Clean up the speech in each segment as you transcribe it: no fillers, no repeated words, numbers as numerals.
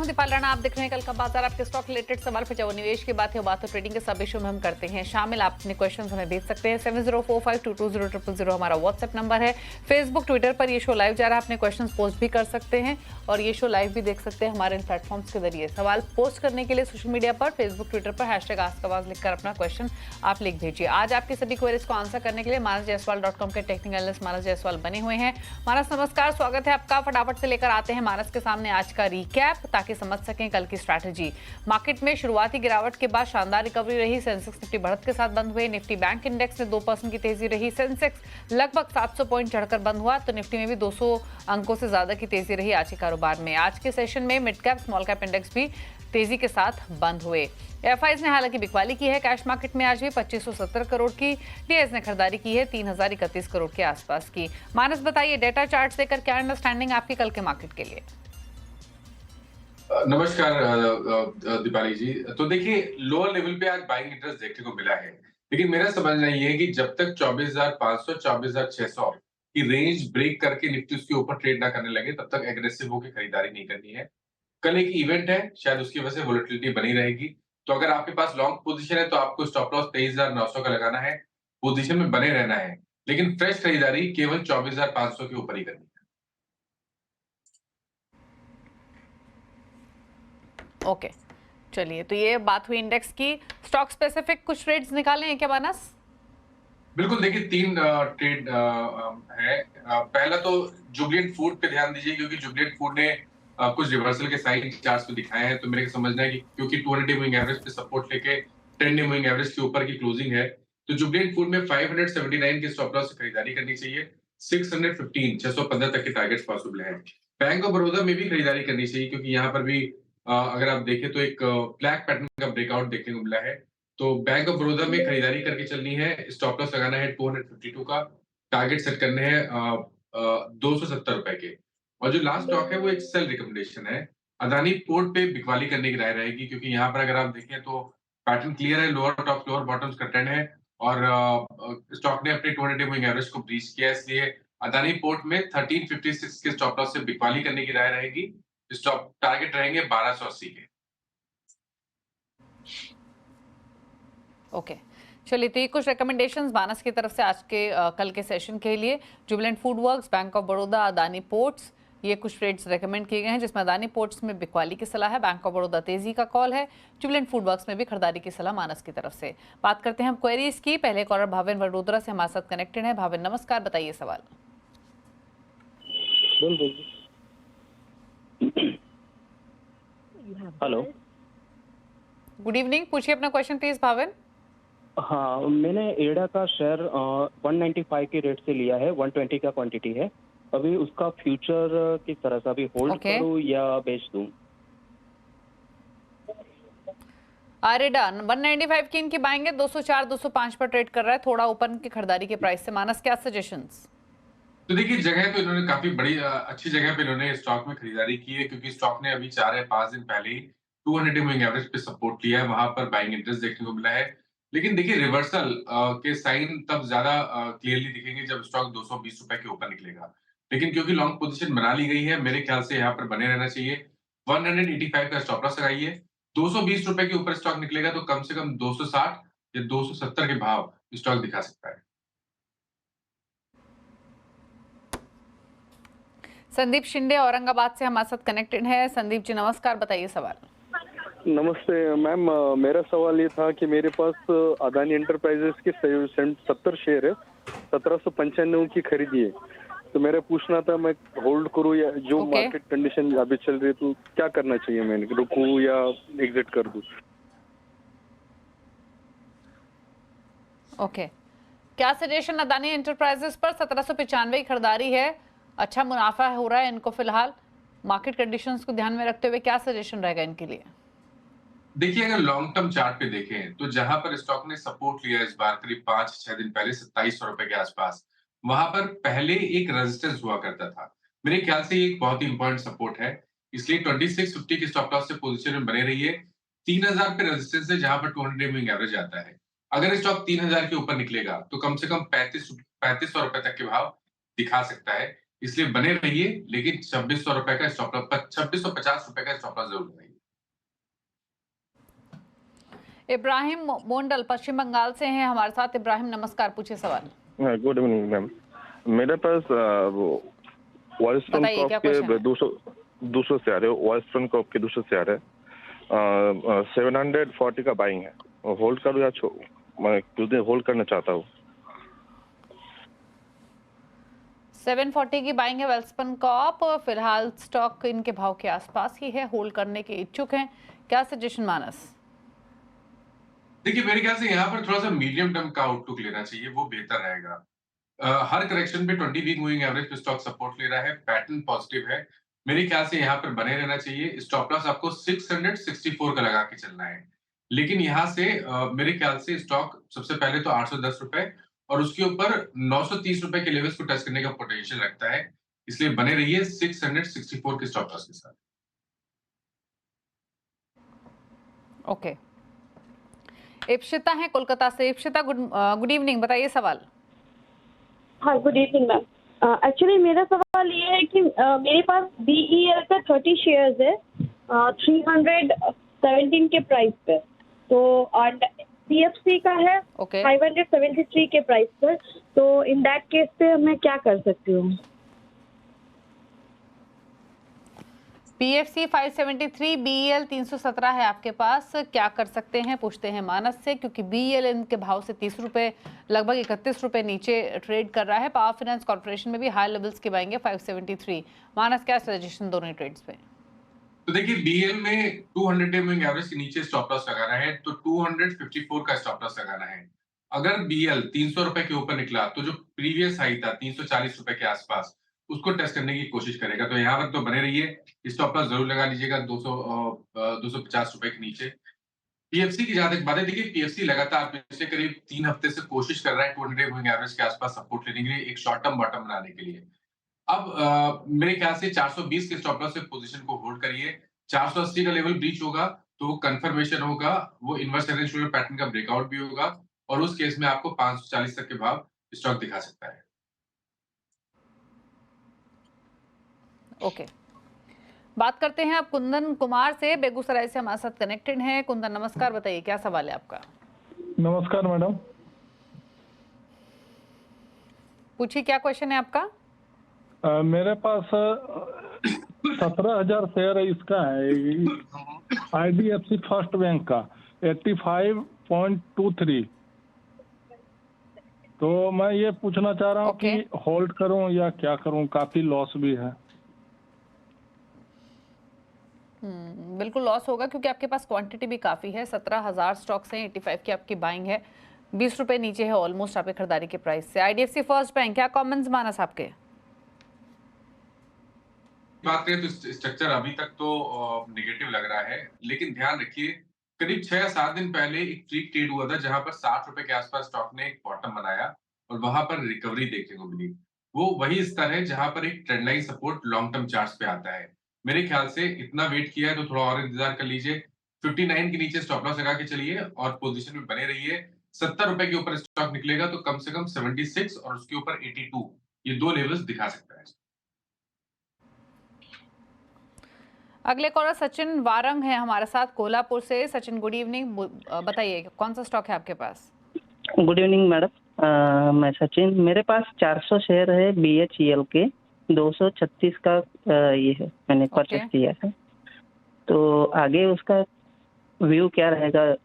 हूं दीपाल राणा। आप देख रहे हैं कल का बाजार। आपके स्टॉक रिलेटेड सवाल पे चाहे निवेश की बात है, बात तो ट्रेडिंग के सब इशू में हम करते हैं शामिल। आप अपने क्वेश्चन हमें भेज सकते हैं। 7045220000 हमारा व्हाट्सएप नंबर है। फेसबुक ट्विटर पर ये शो लाइव जा रहा है, अपने क्वेश्चन पोस्ट भी कर सकते हैं और ये शो लाइव भी देख सकते हैं हमारे इन प्लेटफॉर्म्स के जरिए। सवाल पोस्ट करने के लिए सोशल मीडिया पर फेसबुक ट्विटर पर #AskAwaz लिखकर अपना क्वेश्चन आप लिख भेजिए। आज आपकी सभी क्वेरीज को आंसर करने के लिए manasjaiswal.com के टेक्निकल एनालिस्ट मानस जायसवाल बने हुए हैं। मानस नमस्कार, स्वागत है आपका। फटाफट से लेकर आते हैं मानस के सामने आज का रिकैप ताकि समझ सकें कल की स्ट्रैटेजी। मार्केट में शुरुआती गिरावट के बाद शानदार रिकवरी रही। सेंसेक्स निफ्टी बढ़त के साथ बंद हुए। निफ्टी बैंक इंडेक्स में 2% की तेजी रही। सेंसेक्स लगभग 700 पॉइंट चढ़कर बंद हुआ तो निफ्टी में भी 200 अंकों से ज्यादा की तेजी रही आज के कारोबार में। आज के सेशन में mid cap small cap index भी तेजी के साथ बंद हुए। एफआईज ने हालांकि बिकवाली की है। कैश मार्केट में आज भी 2570 करोड़ की, डीआईज ने खरीदारी की है 3031 करोड़ के आसपास की। मानस बताइए, डेटा चार्ट देकर क्या अंडरस्टैंडिंग आपकी कल के मार्केट के लिए? नमस्कार दीपाली जी। तो देखिए, लोअर लेवल पे आज बाइंग इंटरेस्ट देखने को मिला है, लेकिन मेरा समझना ये है कि जब तक 24,500 24,600 की रेंज ब्रेक करके निफ्टी उसके ऊपर ट्रेड ना करने लगे, तब तक एग्रेसिव होकर खरीदारी नहीं करनी है। कल एक इवेंट है, शायद उसकी वजह से वोलेटिलिटी बनी रहेगी। तो अगर आपके पास लॉन्ग पोजीशन है तो आपको स्टॉप लॉस 23,900 का लगाना है, पोजीशन में बने रहना है, लेकिन फ्रेश खरीदारी केवल 24,500 के ऊपर ही करनी है। ओके, चलिए, तो ये बात हुई इंडेक्स की। स्टॉक स्पेसिफिक कुछ ट्रेड्स निकाले हैं क्या मानस? बिल्कुल, देखिए 3 ट्रेड है। पहला तो जुबिलेंट फूड पे ध्यान दीजिए, क्योंकि जुबिलेंट फूड ने कुछ रिवर्सल के साइन चार्ट्स पे दिखाए हैं। तो मेरे को समझना है कि क्योंकि 200 मूविंग एवरेज पे सपोर्ट लेके 10 डे मूविंग एवरेज के ऊपर की क्लोजिंग है, तो जुबिलेंट फूड में 579 के स्टॉप लॉस से खरीदारी करनी चाहिए। 615 तक के टारगेट्स पॉसिबल है। बैंक ऑफ बड़ौदा में भी खरीदारी करनी चाहिए, क्योंकि यहाँ पर भी अगर आप देखें तो एक ब्लैक पैटर्न का ब्रेकआउट देखने को मिला है। तो बैंक ऑफ बड़ौदा में खरीदारी करके चलनी है। स्टॉप लॉस लगाना है 252 का, टारगेट सेट करने हैं 270 रुपए के। और जो लास्ट स्टॉक है वो एक सेल रिकमेंडेशन है। अदानी पोर्ट पे बिकवाली करने की राय रहेगी, क्योंकि यहाँ पर अगर आप देखें तो पैटर्न क्लियर है, लोअर टॉप लोअर बॉटम्स का ट्रेंड है और स्टॉक ने अपने 200 मूविंग एवरेज को ब्रीच किया है। इसलिए अदानी पोर्ट में 1356 के स्टॉप लॉस से बिकवाली करने की राय रहेगी। स्टॉप टारगेट रहेंगे 1280 के। ओके, चलिए, तो ये कुछ रिकमेंडेशंस मानस की तरफ से आज के कल के सेशन के लिए। Jubilant food works, bank of Baroda, Adani ports, ये कुछ ट्रेड्स रेकमेंड किए गए हैं, जिसमें अदानी पोर्ट्स में बिकवाली की सलाह है, बैंक ऑफ बड़ौदा तेजी का कॉल है, जुबिलेंट फूड वर्क्स में भी खरीदारी की सलाह मानस की तरफ से। बात करते हैं हम क्वेरीज की। पहले कॉलर भाविन वडोदरा से हमारे साथ कनेक्टेड है। भाविन नमस्कार, बताइए सवाल। हेलो, गुड इवनिंग, पूछिए अपना क्वेश्चन प्लीज भाविन। हाँ, मैंने एडा का शेयर 195 के रेट से लिया है, 120 का क्वांटिटी है। अभी उसका फ्यूचर किस तरह से, अभी होल्ड करूं या बेच दूं? एडा 195 की इनकी बाइंग है, 204 205 पर ट्रेड कर रहा है, थोड़ा ऊपर की खरीदारी के प्राइस से। मानस, क्या सजेशंस? तो देखिए, जगह तो इन्होंने काफी बड़ी अच्छी जगह पे इन्होंने स्टॉक में खरीदारी की है, क्योंकि स्टॉक ने अभी 4 या 5 दिन पहले ही 200 मूविंग एवरेज पे सपोर्ट लिया है, वहां पर बाइंग इंटरेस्ट देखने को मिला है। लेकिन देखिए, रिवर्सल के साइन तब ज्यादा क्लियरली दिखेंगे जब स्टॉक 220 रुपए के ऊपर निकलेगा। लेकिन क्योंकि लॉन्ग पोजीशन बना ली गई है, मेरे ख्याल से यहाँ पर बने रहना चाहिए। 185 का स्टॉप लॉस लगाइए। 220 रुपए के ऊपर स्टॉक निकलेगा तो कम से कम 260 या 270 के भाव स्टॉक दिखा सकता है। संदीप शिंदे औरंगाबाद से हमारे साथ कनेक्टेड है। संदीप जी नमस्कार, बताइए सवाल। नमस्ते मैम, मेरा सवाल ये था कि मेरे पास अदानी एंटरप्राइजेस के 70 शेयर है, 1795 की खरीदी है। तो मेरा पूछना था, मैं होल्ड करूं या जो मार्केट कंडीशन अभी चल रही है तो क्या करना चाहिए, मैंने रुकूं या एग्जिट कर दूं? ओके, क्या सजेशन अदानी एंटरप्राइजेस पर? 1795 की खरीदारी है, अच्छा मुनाफा हो रहा है इनको फिलहाल। मार्केट कंडीशंस को ध्यान में रखते हुए क्या सजेशन रहेगा इनके लिए? देखिए, अगर लॉन्ग टर्म चार्ट पे देखें तो जहां पर स्टॉक ने सपोर्ट लिया इस बार करीब 5-6 दिन पहले 2700 रुपए के आसपास, वहां पर पहले एक रेजिस्टेंस हुआ करता था। मेरे ख्याल से ये एक बहुत ही इंपॉर्टेंट सपोर्ट है, इसलिए 2650 की स्टॉप लॉस से पोजीशन में बने रहिए। 3000 पे रेजिस्टेंस है, जहां पर 200 मूविंग एवरेज आता है। अगर स्टॉक 3000 के ऊपर निकलेगा तो कम से कम 3500 रुपए तक के भाव दिखा सकता है। इसलिए बने रहिए, लेकिन 2600 रुपए का स्टॉप लॉस, 2650 रुपए का स्टॉप लॉस जरूर लगाइए। इब्राहिम मोंडल पश्चिम बंगाल से हैं हमारे साथ। इब्राहिम नमस्कार, पूछिए सवाल। Good evening ma'am. मेरे पास वो वेस्टर्न बताइए, कॉप क्या के क्वेश्चन है? 200 से आ रहे हो, वेस्टर्न कॉप के 200 से आ रहे हैं। 740 का बाइंग है, होल्ड करूँ या मैं कुछ दिन होल्ड करना चाहता हूँ। 740 की बाइंग है वेल्सपन कॉप, फिलहाल स्टॉक इनके भाव के आसपास ही है, होल्ड करने के इच्छुक हैं, क्या सजेशन मानस? देखिए, मेरे ख्याल से यहाँ पर थोड़ा सा मीडियम टर्म का आउटलुक लेना चाहिए, वो बेहतर रहेगा। हर करेक्शन पे 20 वीक मूविंग एवरेज पे स्टॉक सपोर्ट ले रहा है, पैटर्न पॉजिटिव है। मेरे ख्याल से यहाँ पर बने रहना चाहिए। स्टॉप लॉस आपको 664 का लगा के चलना है। लेकिन यहाँ से मेरे ख्याल से स्टॉक सबसे पहले तो 810 रुपए और उसके ऊपर 930 रुपए के लेवल्स को टच करने का पोटेंशियल रखता है। इसलिए बने रहिए 664 के स्टॉप लॉस के साथ। ओके, इप्शिता है कोलकाता से। इप्शिता, गुड इवनिंग, बताइए सवाल। हाँ, गुड इवनिंग मैम। एक्चुअली मेरा सवाल ये है कि मेरे पास BEL का 30 शेयर्स है 317 के प्राइस पे, तो और CFC का है ओके। 573 के प्राइस पर। तो इन दैट केस पे मैं क्या कर सकती हूँ? PFC 573, BEL 317 है आपके पास, क्या कर सकते हैं पूछते हैं मानस से, क्योंकि BEL इनके भाव से 30 रुपए, लगभग 31 रुपए नीचे ट्रेड कर रहा है। पावर फाइनेंस कॉर्पोरेशन में भी हाई लेवल्स के बाएंगे 573। मानस, क्या सजेशन दोनों ही ट्रेड्स पे? तो देखिए, BEL में 200 डे मूविंग एवरेज के नीचे स्टॉप लॉस लगाना है, तो 254 का स्टॉप लॉस लगाना है। अगर BEL 300 रुपए के ऊपर निकला तो जो प्रीवियस हाई था 340 रुपए के आसपास, उसको टेस्ट करने की कोशिश करेगा। तो यहाँ पर तो बने रहिए, स्टॉप लॉस जरूर लगा लीजिएगा 250 रुपए के नीचे। PFC की जहां तक बात है, देखिए PFC लगातार पिछले करीब 3 हफ्ते से कोशिश कर रहा है 200 डे मूविंग एवरेज के आसपास सपोर्ट लेने के लिए, एक शॉर्ट टर्म बॉटम बनाने के लिए। अब मेरे ख्याल से 420 के स्टॉप लॉस से पोजीशन को होल्ड करिए। 480 का लेवल ब्रीच होगा तो वो कंफर्मेशन होगा, वो इनवर्स टेंडेंशियल पैटर्न का ब्रेकआउट भी होगा और उस केस में आपको 540 तक के भाव स्टॉक दिखा सकता है। ओके, बात करते हैं अब कुंदन कुमार से, बेगूसराय से हमारे साथ कनेक्टेड हैं। कुंदन नमस्कार, बताइए क्या सवाल है आपका? नमस्कार मैडम। पूछिए, क्या क्वेश्चन है आपका? मेरे पास 17,000 शेयर इसका है, IDFC फर्स्ट बैंक का 85.23। तो मैं ये पूछना चाह रहा हूँ कि होल्ड करूँ या क्या करूँ, काफी लॉस भी है। बिल्कुल लॉस होगा, क्योंकि आपके पास क्वांटिटी भी काफी है। 17,000 स्टॉक्स हैं, 85 की आपकी बाइंग है, 20 रुपए नीचे है ऑलमोस्ट आपके खरीदारी के प्राइस से। IDFC फर्स्ट बैंक, क्या कमेंट्स मानस आपके? बात करें तो स्ट्रक्चर अभी तक तो नेगेटिव लग रहा है, लेकिन ध्यान रखिए करीब 6 या 7 दिन पहले एक फ्री ट्रेड हुआ था जहां पर 60 रुपए के आसपास स्टॉक ने एक बॉटम बनाया और वहां पर रिकवरी देखने को मिली। वो वही स्तर है जहां पर एक trend line support long term charts पे आता है। मेरे ख्याल से इतना वेट किया है तो थोड़ा और इंतजार कर लीजिए। 59 के नीचे स्टॉप लॉस लगा के चलिए और पोजीशन में बने रहिए। 70 रुपए के ऊपर स्टॉक निकलेगा तो कम से कम 76 और उसके ऊपर 82, ये 2 लेवल्स दिखा सकता है। अगले कॉलर सचिन वारंग है हमारे साथ कोल्हापुर से। सचिन, गुड इवनिंग, बताइए कौन सा स्टॉक है आपके पास? Good evening madam. मैं सचिन, मेरे पास 400 शेयर है BHEL के, 236 का ये है, मैंने परचेस किया है। तो आगे उसका व्यू क्या रहेगा?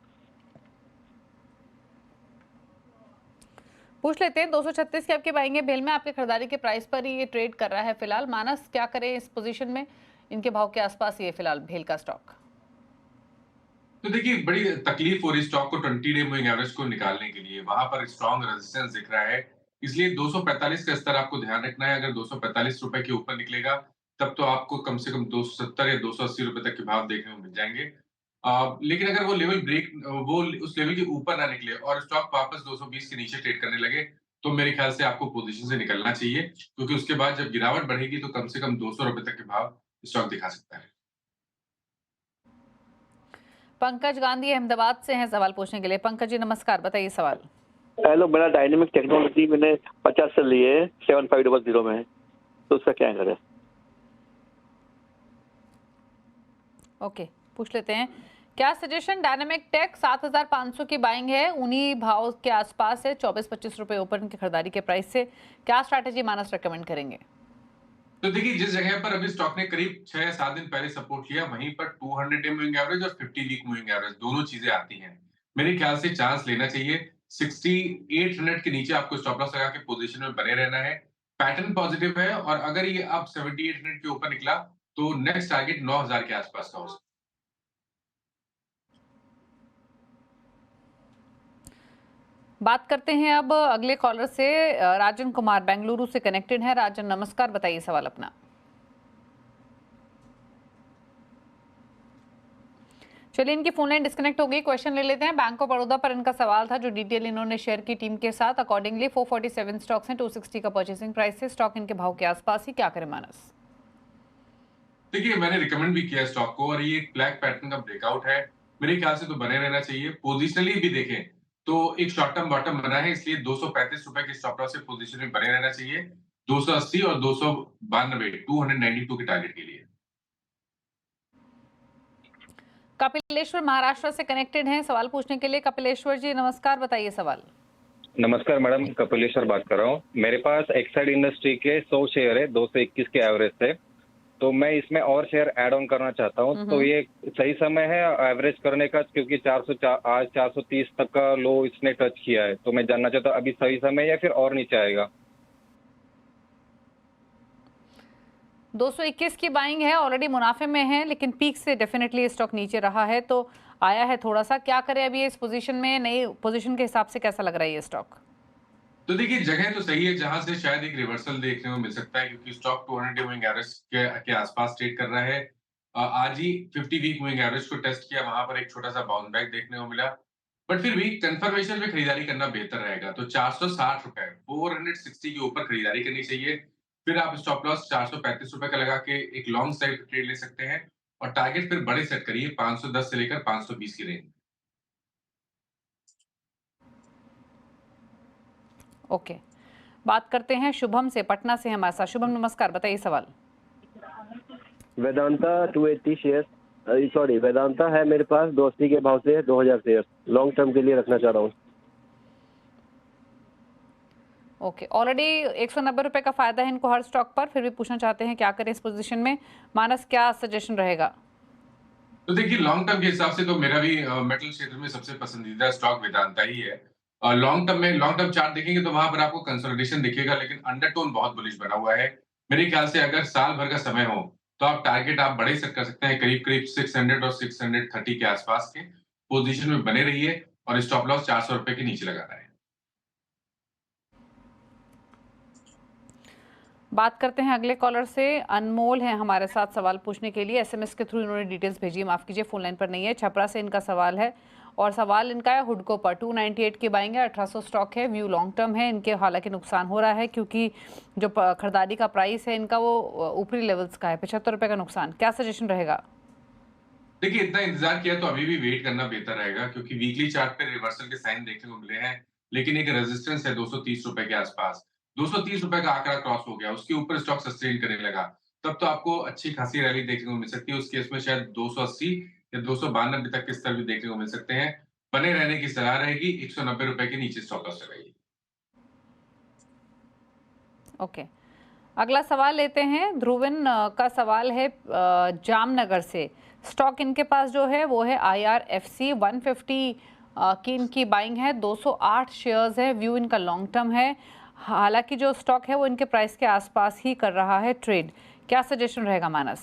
पूछ लेते हैं। 236 की आपके बाइंग है, भेल में आपके खरीदारी के प्राइस पर ही ये ट्रेड कर रहा है फिलहाल। मानस, क्या करें इस पोजीशन में? इनके भाव के आसपास ये फिलहाल भेल का स्टॉक। तो देखिए, बड़ी तकलीफ हो रही स्टॉक को 20 डे मूविंग एवरेज को निकालने के लिए। वहां पर स्ट्रॉन्ग रेजिस्टेंस दिख रहा है, इसलिए 245 का स्तर आपको ध्यान रखना है। अगर 245 रुपए के ऊपर निकलेगा तब तो आपको कम से कम 270 या 280 रुपए तक के भाव देखने को मिल जाएंगे। लेकिन अगर वो लेवल ब्रेक, वो उस लेवल के ऊपर ना निकले और स्टॉक वापस 220 के नीचे ट्रेड करने लगे तो मेरे ख्याल से आपको पोजीशन से निकलना चाहिए, क्योंकि उसके बाद जब गिरावट बढ़ेगी तो कम से कम 200 रुपए तक के भाव स्टॉक दिखा सकता है। पंकज गांधी अहमदाबाद से हैं सवाल पूछने के लिए। पंकज जी नमस्कार, बताइए सवाल। हेलो, मेरा डायनेमिक टेक्नोलॉजी मैंने 50 से लिए 7500 में है। तो उसका क्या करें? ओके, पूछ लेते हैं क्या सजेशन। डायनामिक टेक 7500 की बाइंग है, उन्हीं भाव के आसपास है, 24-25 रुपए ऊपर की खरीदारी के प्राइस से। क्या स्ट्रैटेजी मानस रेकमेंड करेंगे? तो देखिए, जिस जगह पर अभी स्टॉक ने करीब 6 या 7 दिन पहले सपोर्ट लिया, वहीं पर 200 डे मूविंग एवरेज और 50 वीक मूविंग एवरेज दोनों चीजें आती हैं। मेरे ख्याल से चांस लेना चाहिए। 6800 के नीचे आपको स्टॉप लॉस लगा के पोजीशन में बने रहना है। पैटर्न पॉजिटिव है और अगर ये अब 7800 के ऊपर निकला तो नेक्स्ट टारगेट 9000 के आसपास का हो सकता है। बात करते हैं अब अगले कॉलर से। राजन कुमार बेंगलुरु से कनेक्टेड है। राजन नमस्कार, बताइए सवाल अपना। चलिए, इनकी फोन लाइन डिस्कनेक्ट हो गई, क्वेश्चन ले लेते हैं। बैंक ऑफ बड़ौदा पर इनका सवाल था, जो डिटेल इन्होंने शेयर की टीम के साथ। अकॉर्डिंगली 447 स्टॉक्स हैं, 260 का परचेसिंग प्राइस है, स्टॉक इनके भाव के आसपास ही। क्या करें मानस? देखिए, मैंने रिकमेंड भी किया स्टॉक को और ये एक ब्लैक पैटर्न का ब्रेकआउट है। मेरे ख्याल से तो बने रहना चाहिए। पोजिशनली भी देखें तो एक शॉर्ट टर्म बॉटम बना है, इसलिए 235 रुपए की स्टॉप लॉस से पोजीशन में बने रहना चाहिए। 280 और 292 292 के टारगेट के लिए। कपिलेश्वर महाराष्ट्र से कनेक्टेड हैं सवाल पूछने के लिए। कपिलेश्वर जी नमस्कार, बताइए सवाल। नमस्कार मैडम, कपिलेश्वर बात कर रहा हूँ। मेरे पास एक्साइड इंडस्ट्री के 100 शेयर है, 221 के एवरेज से। तो मैं इसमें और शेयर ऐड ऑन करना चाहता हूँ, तो ये सही समय है एवरेज करने का? क्योंकि 400 आज 430 तक का लो इसने टच किया है, तो मैं जानना चाहता हूँ अभी सही समय या फिर और नीचे आएगा? 221 की बाइंग है, ऑलरेडी मुनाफे में है, लेकिन पीक से डेफिनेटली स्टॉक नीचे रहा है, तो आया है थोड़ा सा। क्या करें अभी इस पोजीशन में? नई पोजीशन के हिसाब से कैसा लग रहा है ये स्टॉक? तो देखिए, जगह तो सही है जहां से शायद एक रिवर्सल देखने को मिल सकता है, क्योंकि स्टॉक 200 डे मूविंग एवरेज के आसपास ट्रेड कर रहा है। आज ही 50 वीक मूविंग एवरेज को टेस्ट किया, वहां पर एक छोटा सा बाउंस बैक देखने को मिला। बट फिर भी कंफर्मेशन में खरीदारी करना बेहतर रहेगा। तो 460 रुपए 460 के ऊपर खरीदारी करनी चाहिए। फिर आप स्टॉप लॉस 435 रुपए का लगा के एक लॉन्ग साइड ट्रेड ले सकते हैं और टारगेट फिर बड़े सेट करिए 510 से लेकर 520 की रेंज। ओके, बात करते हैं शुभम से, पटना से हमारे साथ। शुभम नमस्कार, बताइए सवाल। वेदांता 280 शेयर, सॉरी वेदांता है मेरे पास 280 के भाव से 2000 शेयर लॉन्ग टर्म के लिए रखना चाह रहा हूँ। ओके, ऑलरेडी 190 रुपए का फायदा है इनको हर स्टॉक पर, फिर भी पूछना चाहते हैं क्या करें इस पोजीशन में। मानस, क्या सजेशन रहेगा? तो देखिए, लॉन्ग टर्म के हिसाब से तो मेरा भी मेटल क्षेत्र में सबसे पसंदीदा स्टॉक वेदांता ही है। लॉन्ग टर्म चार्ट देखेंगे तो वहां पर आपको कंसोलिडेशन दिखेगा, लेकिन अंडरटोन बहुत बुलिश बना हुआ है। मेरे ख्याल से अगर साल भर का समय हो तो आप टारगेट बड़े सेट कर सकते हैं, करीब करीब 600 और 630 के आसपास के पोजीशन में बने रहिए और स्टॉप लॉस 400 रुपए के नीचे लगाना है। बात करते हैं अगले कॉलर से। अनमोल है हमारे साथ सवाल पूछने के लिए। एसएमएस के थ्रू इन्होंने डिटेल्स भेजी है, माफ कीजिए फोन लाइन पर नहीं है। छपरा से इनका सवाल है और सवाल इनका है हुडको पर। 298 की बाइंग है, 1800 स्टॉक है, व्यू लॉन्ग टर्म है। इनके हालांकि नुकसान हो रहा है क्योंकि जो खरीदारी का प्राइस है इनका वो ऊपरी लेवल्स का है, 75 रुपए का नुकसान। क्या सजेशन रहेगा? देखिए, इतना इंतजार किया तो अभी भी वेट करना बेहतर रहेगा, क्योंकि वीकली चार्ट पे रिवर्सल के साइन देखने को मिले हैं, लेकिन एक रेजिस्टेंस है 230 रुपए के आसपास। 230 रुपए का आंकड़ा क्रॉस हो गया, उसके ऊपर स्टॉक सस्टेन करने लगा, तब तो आपको अच्छी खासी रैली देखने को मिल सकती है। उस केस में शायद 280 या 292 तक के स्तर भी देखने को मिल सकते हैं। बने रहने की सलाह रहेगी, 190 रुपए के नीचे स्टॉप लॉस लगाइए। ओके, अगला सवाल लेते हैं। ध्रुवन का सवाल है जामनगर से। स्टॉक इनके पास जो है वो है IRFC 150 की इनकी बाइंग है, 208 शेयर्स है, व्यू इनका लॉन्ग टर्म है। हालांकि जो स्टॉक है वो इनके प्राइस के आसपास ही कर रहा है ट्रेड। क्या सजेशन रहेगा मानस?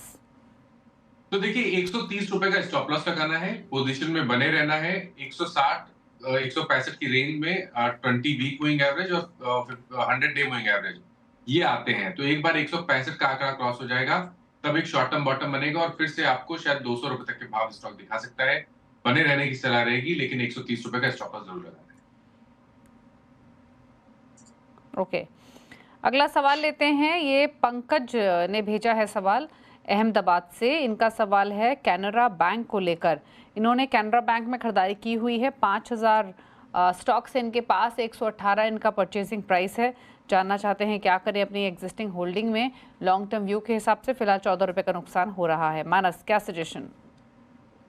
तो देखिए, 130 रुपए का स्टॉप लॉस लगाना है, पोजीशन में बने रहना है। 160 165 की रेंज में 20 वीक मूविंग एवरेज और 100 डे मूविंग एवरेज ये आते हैं। तो एक बार 165 का आंकड़ा क्रॉस हो जाएगा, तब एक शॉर्ट टर्म बॉटम बनेगा और फिर से आपको शायद 200 रुपए तक के भाव स्टॉक दिखा सकता है। बने रहने की सलाह रहेगी, लेकिन 130 रुपए का स्टॉप लॉस जरूर लगाना है। ओके, अगला सवाल लेते हैं। ये पंकज ने भेजा है सवाल अहमदाबाद से। इनका सवाल है कैनरा बैंक को लेकर। इन्होंने कैनरा बैंक में खरीदारी की हुई है, 5000 स्टॉक्स इनके पास 118 इनका परचेजिंग प्राइस है। जानना चाहते हैं क्या करें अपनी एग्जिस्टिंग होल्डिंग में। लॉन्ग टर्म व्यू के हिसाब से फिलहाल 14 रुपए का नुकसान हो रहा है। मानस, क्या सजेशन?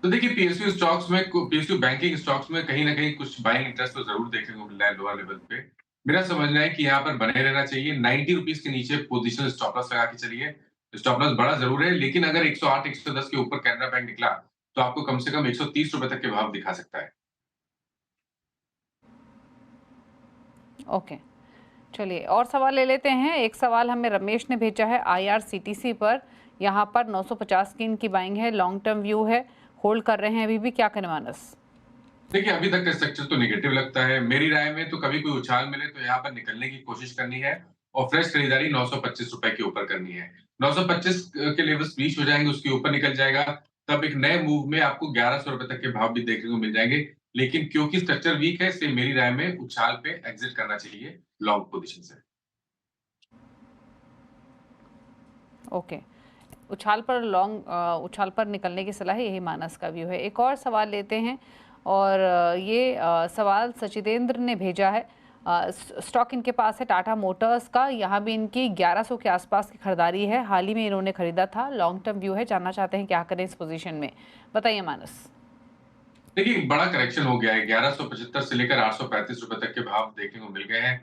तो देखिए पीएसयू स्टॉक्स में, पीएसयू बैंकिंग स्टॉक्स में कहीं ना कहीं कुछ बाइंग इंटरेस्ट तो जरूर देखने को मिल रहा है लोअर लेवल पे। मेरा समझना है कि यहाँ पर बने रहना चाहिए। 90 रुपीज के नीचे पोजिशनल स्टॉप लॉस लगा के चलिए। स्टॉप लॉस बड़ा जरूर है, लेकिन अगर 108 110 के ऊपर कैनरा बैंक निकला तो आपको कम से कम 130 रुपए तक के भाव दिखा सकता है। ओके, चलिए और सवाल ले लेते हैं। एक सवाल हमें रमेश ने भेजा है IRCTC पर। यहाँ पर 950 की इनकी बाइंग है, लॉन्ग टर्म व्यू है, होल्ड कर रहे हैं अभी भी, क्या करें मानस? देखिए अभी तक का स्ट्रक्चर तो नेगेटिव लगता है। मेरी राय में तो कभी कोई उछाल मिले तो यहाँ पर निकलने की कोशिश करनी है और फ्रेश खरीदारी 925 रुपए के ऊपर करनी है। 925 के लेवल्स रीच हो जाएंगे, उसके ऊपर निकल जाएगा, तब एक नए मूव में आपको 1100 रुपए तक के भाव भी देखने को मिल जाएंगे। लेकिन क्योंकि स्ट्रक्चर वीक है, इसलिए मेरी राय में उछाल पे एग्जिट करना चाहिए लॉन्ग पोजीशन से। ओके, उछाल पर निकलने की सलाह है, यही मानस का व्यू है। एक और सवाल लेते हैं और ये सवाल सचिदेंद्र ने भेजा है। स्टॉक इनके पास है टाटा मोटर्स का। यहाँ भी इनकी 1100 के आसपास की खरीदारी है, हाल ही में इन्होंने खरीदा था, लॉन्ग टर्म व्यू है। जानना चाहते हैं क्या करें इस पोजीशन में, बताइए मानस। देखिए बड़ा करेक्शन हो गया है, 1175 से लेकर 835 रुपए तक के भाव देखने को मिल गए हैं।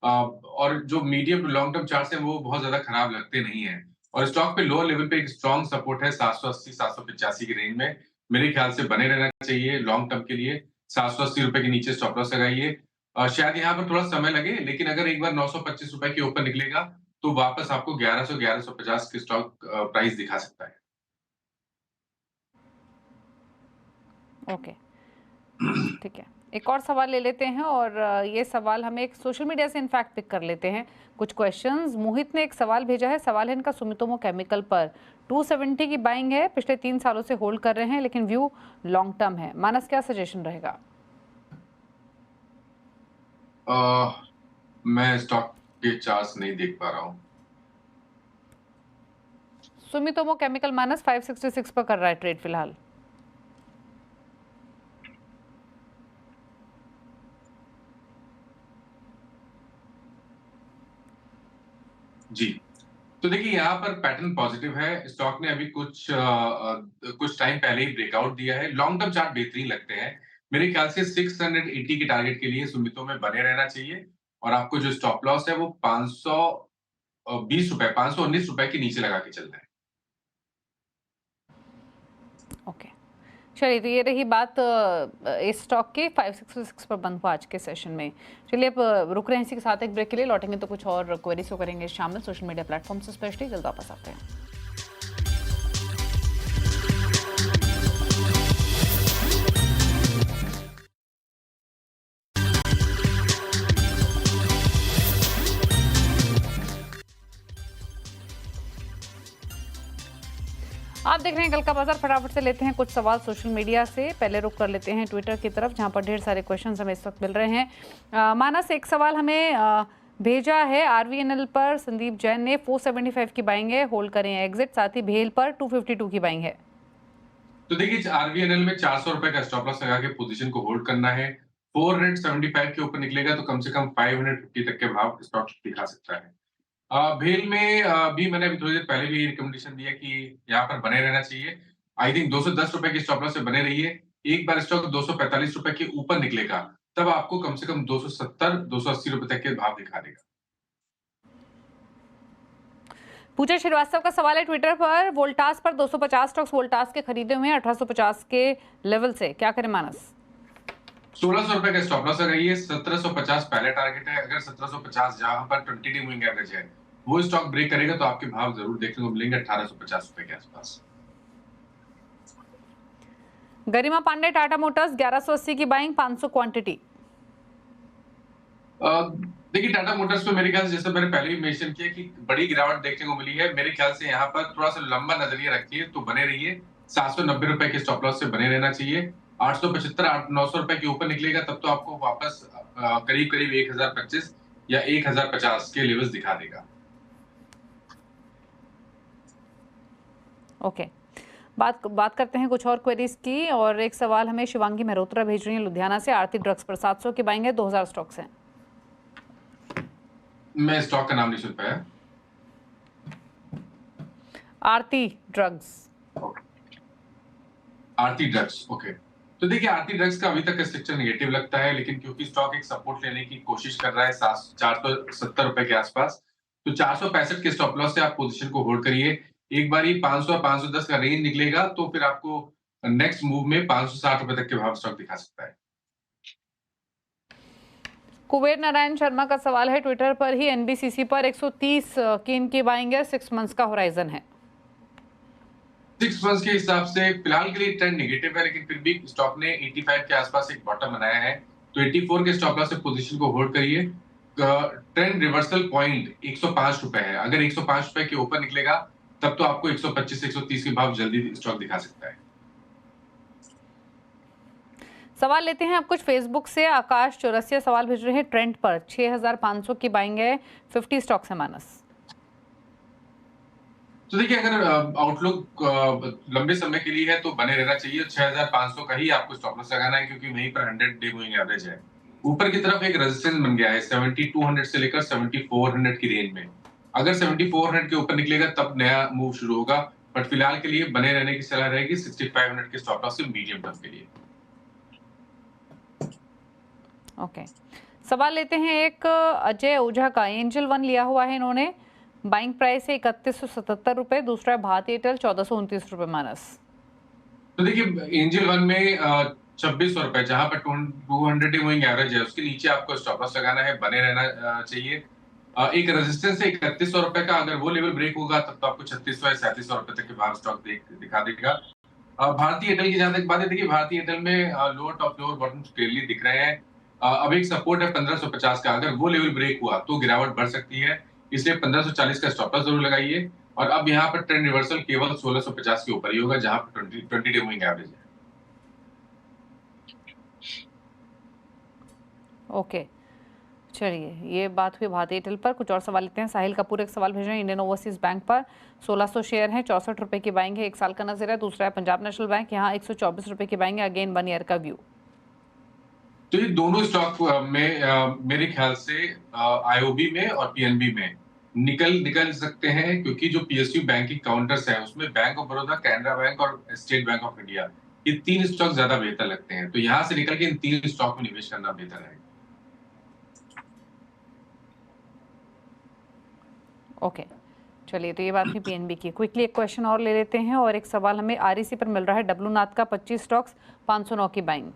और जो medium to long term charts हैं वो बहुत ज्यादा खराब लगते नहीं है। और स्टॉक पे लोअर लेवल पे एक स्ट्रॉन्ग सपोर्ट है 780 785 की रेंज में, मेरे ख्याल से बने रहना चाहिए लॉन्ग टर्म के लिए। 780 रुपए के नीचे स्टॉप लॉस लगाइए। शायद यहाँ पर थोड़ा समय लगे, लेकिन अगर एक बार 925 रुपए के ऊपर निकलेगा तो वापस आपको 1100 1150 के स्टॉक प्राइस दिखा सकता है। ओके, ठीक है, एक और सवाल ले लेते हैं और ये सवाल हमें एक सोशल मीडिया से इनफैक्ट पिक कर लेते हैं कुछ क्वेश्चंस। मोहित ने एक सवाल भेजा है, सवाल है इनका सुमितोमो केमिकल पर। 270 की बाइंग है, पिछले 3 सालों से होल्ड कर रहे हैं, लेकिन व्यू लॉन्ग टर्म है। मानस, क्या सजेशन रहेगा? मैं स्टॉक के चार्ट्स नहीं देख पा रहा हूँ। सुमितोमो केमिकल मानस 566 पर कर रहा है ट्रेड फिलहाल। जी, तो देखिए यहाँ पर पैटर्न पॉजिटिव है। स्टॉक ने अभी कुछ टाइम पहले ही ब्रेकआउट दिया है। लॉन्ग टर्म चार्ट बेहतरीन लगते हैं। मेरे ख्याल से 680 के टारगेट के लिए सुमितो में बने रहना चाहिए और आपको जो स्टॉप लॉस है वो 520 रुपए 519 रुपए के नीचे लगा के चलना है। ओके, चलिए, तो ये रही बात इस स्टॉक के 566 पर बंद हुआ आज के सेशन में। चलिए अब रुक रहे हैं इसी के साथ एक ब्रेक के लिए, लौटेंगे तो कुछ और क्वेरीज को करेंगे शामिल सोशल मीडिया प्लेटफॉर्म से स्पेशली। जल्द वापस आते हैं। आप देख रहे हैं कल का बाजार। फटाफट से लेते हैं कुछ सवाल सोशल मीडिया से। पहले रुक कर लेते हैं ट्विटर की तरफ, जहां पर ढेर सारे क्वेश्चंस हमें इस वक्त मिल रहे हैं। मानस, एक सवाल हमें भेजा है RVNL पर। संदीप जैन ने 475 की बाइंग है, होल्ड करें एग्जिट। साथ ही भेल पर 252 की बाइंग है। तो देखिए RVNL में 400 रुपए का स्टॉप लॉस लगा के पोजीशन को होल्ड करना है। 475 के ऊपर निकलेगा तो कम से कम 550 तक के भाव स्टॉक दिखा सकता है। भेल में भी मैंने अभी थोड़ी देर पहले भी रिकमेंडेशन दिया कि यहाँ पर बने रहना चाहिए। आई थिंक 210 रुपए की स्टॉप लॉस से बने रहिए। एक बार स्टॉक 245 रुपए के ऊपर निकलेगा तब आपको कम से कम 270 280 रुपए तक के भाव दिखा देगा। पूजा श्रीवास्तव का सवाल है ट्विटर पर। वोल्टास पर 250 स्टॉक्स वोल्टास के खरीदे हुए हैं 1850 के लेवल से, क्या करें मानस? 1600 रुपए का स्टॉप लॉस लगाइए। 1750 पहले टारगेट है। अगर 1750 जहां पर 20 डे मूविंग एवरेज है वो स्टॉक ब्रेक करेगा तो आपके भाव जरूर देखने को मिलेंगे 1850 रुपए के आसपास। गरिमा पांडे, टाटा मोटर्स 1180 की बाइंग, 500 क्वांटिटी। देखिए टाटा मोटर्स पे मेरे ख्याल से जैसे मैंने पहले भी मेंशन किया कि बड़ी गिरावट देखने को मिली है। मेरे ख्याल से यहाँ पर थोड़ा सा लंबा नजरिया रखिए तो बने रहिए। 790 रुपए के स्टॉप लॉस से बने रहना चाहिए। 875 900 रुपए के ऊपर निकलेगा तब तो आपको वापस करीब 1025 या 1050 के लेवल्स दिखा देगा। ओके, बात करते हैं कुछ और क्वेरीज की। और एक सवाल हमें शिवांगी मेहरोत्रा भेज रही है लुधियाना से। आरती ड्रग्स पर 700 की बाइंग है, 2000 स्टॉक्स हैं। मैं स्टॉक का नाम नहीं सुन पाया। आरती ड्रग्स। आरती ड्रग्स, ओके। तो देखिए आरती ड्रग्स का अभी तक का स्ट्रक्चर नेगेटिव लगता है, लेकिन क्योंकि स्टॉक एक सपोर्ट लेने की कोशिश कर रहा है 470 रुपए के आसपास, तो 465 के स्टॉप लॉस से आप पोजीशन को होल्ड करिए। एक बार 500 और 510 का रेंज निकलेगा तो फिर आपको नेक्स्ट मूव में 560 रुपए तक के भाव स्टॉक दिखा सकता है। कुबेर नारायण शर्मा का सवाल है ट्विटर पर ही, एनबीसीसी पर 130 की इनकी बाइंग है, 6 मंथ्स का होराइजन है। 6 मंथ्स के हिसाब से फिलहाल के लिए ट्रेंड नेगेटिव है, लेकिन फिर भी स्टॉक ने 85 के आसपास एक बॉटम बनाया है, तो 84 के स्टॉप लॉस से पोजीशन को होल्ड करिए। ट्रेंड रिवर्सल पॉइंट 105 रुपए है, अगर 105 रुपए के ऊपर निकलेगा तब तो आपको 125 130 के भाव जल्दी स्टॉक दिखा सकता है। सवाल लेते हैं आप कुछ फेसबुक से। आकाश चौरसिया सवाल भेज रहे हैं ट्रेंड पर 6500 की बाइंग है, 50 स्टॉक्स है मानस। तो देखिए अगर आउटलुक लंबे समय के लिए है तो बने रहना चाहिए। 6500 का ही आपको स्टॉप लॉस लगाना है, क्योंकि वहीं पर 100 डे मूविंग एवरेज है। ऊपर की तरफ एक रेजिस्टेंस बन गया है 7200 से लेकर 7400 की रेंज में। अगर 7400 के ऊपर निकलेगा तब नया मूव शुरू होगा, बट फिलहाल के लिए बने रहने की सलाह रहेगी 6500 के स्टॉप लॉस से मीडियम टर्म के लिए। ओके सवाल लेते हैं एक अजय ओझा का। एंजल वन लिया हुआ है इन्होंने, बाइंग प्राइस है 3177 रुपए। दूसरा है भारतीय एयरटेल 1429 रुपए मानस। तो देखिए एंजल वन में 2600 रुपए, जहां पर 200 डे मूविंग एवरेज है, उसके नीचे आपको स्टॉप लॉस लगाना है, बने रहना चाहिए। एक रेजिस्टेंस है 3100 रुपए का, अगर वो लेवल ब्रेक होगा तब तो आपको 3600 या 3700 रुपए तक के भाव स्टॉक दिखा देगा। भारतीय एयरटेल की जहां तक बात है, देखिए भारतीय एयरटेल में lower top lower bottom clearly दिख रहे हैं। अब एक सपोर्ट है 1550 का, अगर वो लेवल ब्रेक हुआ तो गिरावट बढ़ सकती है, इसलिए 1540 का स्टॉप लॉस जरूर लगाइए। और अब यहाँ पर ट्रेंड रिवर्सल केवल 1650 के ऊपर ही होगा, जहां पर 20 डे मूविंग एवरेज है। ओके चलिए, ये बात हुई भारतीय एयरटेल पर। कुछ और सवाल लेते हैं। साहिल कपूर एक सवाल भेज रहे हैं इंडियन ओवरसीज बैंक पर। 1600 शेयर हैं, 64 रुपए की बाइंग है, 1 साल का नजर है। दूसरा है पंजाब नेशनल बैंक, यहाँ 124 रुपए की बाइंग है, अगेन 1 ईयर का व्यू। तो ये दोनों स्टॉक में मेरे ख्याल से आईओबी में और पीएनबी में निकल सकते हैं, क्योंकि जो पीएसयू बैंक की काउंटर्स है उसमें bank of Baroda, Canara bank और स्टेट बैंक ऑफ इंडिया, ये 3 स्टॉक ज्यादा बेहतर लगते हैं। तो यहाँ से निकल के इन 3 स्टॉक में निवेश करना बेहतर है। ओके चलिए, तो ये बात थी पीएनबी की। क्विकली एक क्वेश्चन और ले लेते हैं। और एक सवाल हमें आरईसी पर मिल रहा है, डब्लू नाथ का 25 स्टॉक्स, 509 की बाइंग।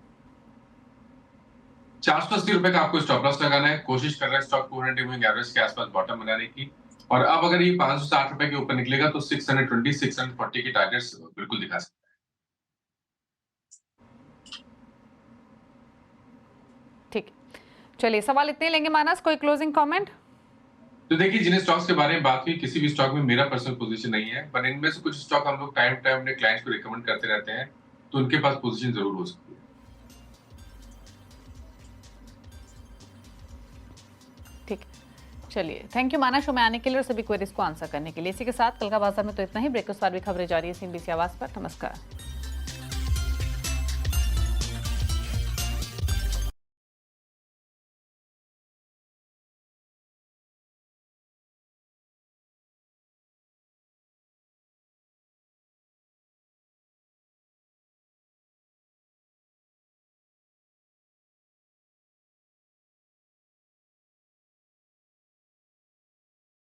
480 रुपए का आपको स्टॉप लॉस लगाना है। कोशिश कर रहा है स्टॉक 200 डे मूविंग एवरेज के आसपास बॉटम बनाने की। और अब अगर ये 560 रुपए के ऊपर निकलेगा तो 620 640 की टारगेट्स बिल्कुल दिखा सकता है। ठीक, चलिए सवाल इतने लेंगे मानस। कोई क्लोजिंग कमेंट? तो देखिए जिन स्टॉक्स के बारे में बात हुई, किसी भी स्टॉक में मेरा पर्सनल पोजीशन नहीं है, पर इनमें से कुछ स्टॉक हम लोग टाइम टाइम अपने क्लाइंट्स को रिकमेंड करते रहते हैं, तो उनके पास पोजीशन जरूर हो सकती है। ठीक, चलिए थैंक यू मानस शो में आने के लिए और सभी क्वेरीज को आंसर करने के लिए। इसी के साथ कल का बाजार में तो इतना ही। ब्रेकफास्ट वाली खबरें जारी है CNBC आवाज पर। नमस्कार।